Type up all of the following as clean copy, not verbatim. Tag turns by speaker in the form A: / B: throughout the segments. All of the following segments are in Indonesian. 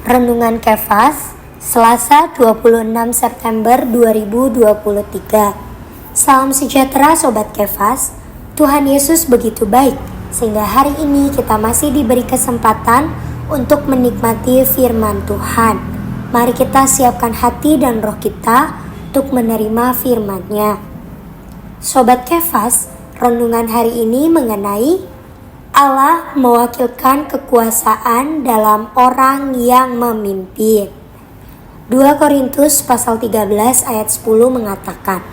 A: Renungan Kefas, Selasa 26 September 2023. Salam sejahtera Sobat Kefas. Tuhan Yesus begitu baik, sehingga hari ini kita masih diberi kesempatan untuk menikmati firman Tuhan. Mari kita siapkan hati dan roh kita untuk menerima firman-Nya. Sobat Kefas, renungan hari ini mengenai Allah mewakilkan kekuasaan dalam orang yang memimpin. 2 Korintus pasal 13 ayat 10 mengatakan,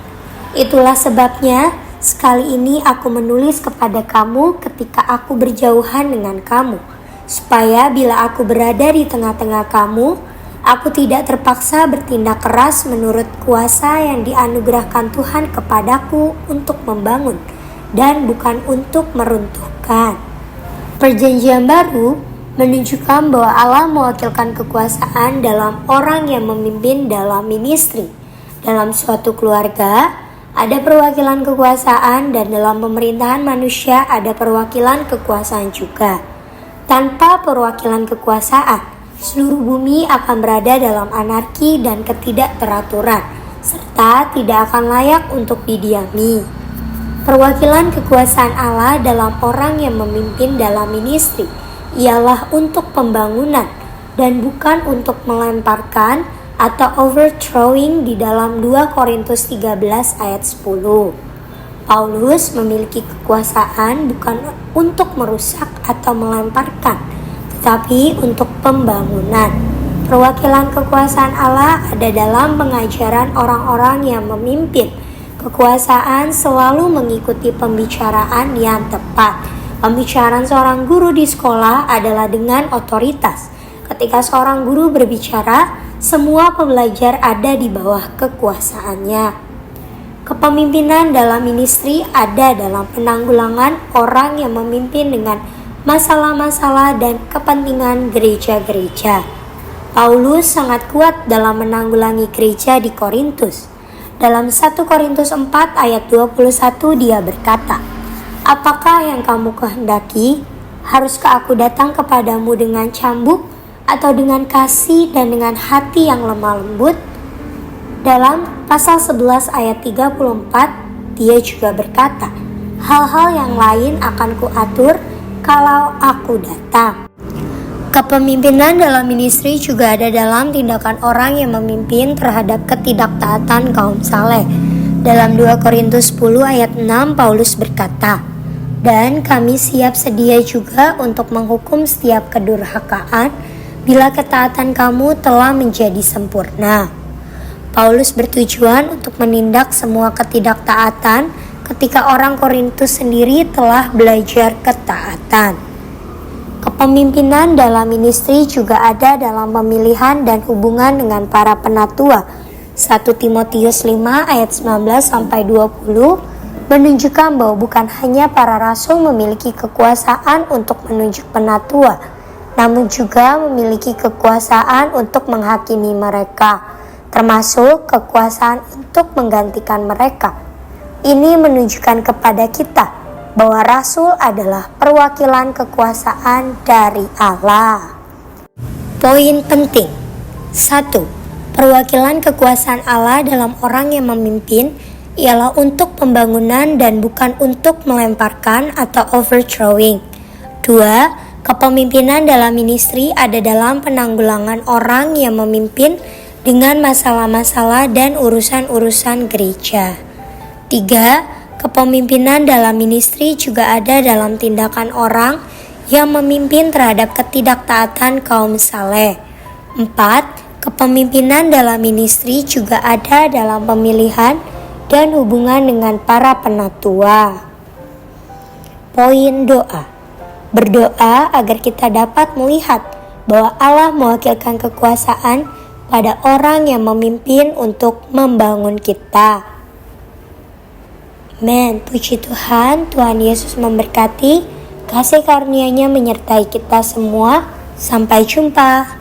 A: "Itulah sebabnya sekali ini aku menulis kepada kamu ketika aku berjauhan dengan kamu, supaya bila aku berada di tengah-tengah kamu, aku tidak terpaksa bertindak keras menurut kuasa yang dianugerahkan Tuhan kepadaku untuk membangun dan bukan untuk meruntuhkan." Perjanjian Baru menunjukkan bahwa Allah mewakilkan kekuasaan dalam orang yang memimpin dalam ministry. Dalam suatu keluarga, ada perwakilan kekuasaan dan dalam pemerintahan manusia ada perwakilan kekuasaan juga. Tanpa perwakilan kekuasaan, seluruh bumi akan berada dalam anarki dan ketidakteraturan, serta tidak akan layak untuk didiami. Perwakilan kekuasaan Allah dalam orang yang memimpin dalam ministry ialah untuk pembangunan dan bukan untuk melemparkan atau overthrowing di dalam 2 Korintus 13 ayat 10. Paulus memiliki kekuasaan bukan untuk merusak atau melemparkan, tetapi untuk pembangunan. Perwakilan kekuasaan Allah ada dalam pengajaran orang-orang yang memimpin. Kekuasaan selalu mengikuti pembicaraan yang tepat. Pembicaraan seorang guru di sekolah adalah dengan otoritas. Ketika seorang guru berbicara, semua pembelajar ada di bawah kekuasaannya. Kepemimpinan dalam ministry ada dalam penanggulangan orang yang memimpin dengan masalah-masalah dan kepentingan gereja-gereja. Paulus sangat kuat dalam menanggulangi gereja di Korintus. Dalam 1 Korintus 4 ayat 21 dia berkata, "Apakah yang kamu kehendaki? Haruskah aku datang kepadamu dengan cambuk atau dengan kasih dan dengan hati yang lemah lembut?" Dalam pasal 11 ayat 34 dia juga berkata, "Hal-hal yang lain akan kuatur kalau aku datang." Kepemimpinan dalam ministry juga ada dalam tindakan orang yang memimpin terhadap ketidaktaatan kaum saleh. Dalam 2 Korintus 10 ayat 6 Paulus berkata, "Dan kami siap sedia juga untuk menghukum setiap kedurhakaan bila ketaatan kamu telah menjadi sempurna." Paulus bertujuan untuk menindak semua ketidaktaatan ketika orang Korintus sendiri telah belajar ketaatan. Kepemimpinan dalam ministry juga ada dalam pemilihan dan hubungan dengan para penatua. 1 Timotius 5 ayat 19-20 menunjukkan bahwa bukan hanya para rasul memiliki kekuasaan untuk menunjuk penatua, namun juga memiliki kekuasaan untuk menghakimi mereka, termasuk kekuasaan untuk menggantikan mereka. Ini menunjukkan kepada kita bahwa rasul adalah perwakilan kekuasaan dari Allah. Poin penting. 1. Perwakilan kekuasaan Allah dalam orang yang memimpin ialah untuk pembangunan dan bukan untuk melemparkan atau overthrowing. 2. Kepemimpinan dalam ministry ada dalam penanggulangan orang yang memimpin dengan masalah-masalah dan urusan-urusan gereja. 3. Kepemimpinan dalam ministry juga ada dalam tindakan orang yang memimpin terhadap ketidaktaatan kaum saleh. 4. Kepemimpinan dalam ministry juga ada dalam pemilihan dan hubungan dengan para penatua. Poin doa. Berdoa agar kita dapat melihat bahwa Allah mewakilkan kekuasaan pada orang yang memimpin untuk membangun kita. Amin. Puji Tuhan, Tuhan Yesus memberkati, kasih karunia-Nya menyertai kita semua. Sampai jumpa.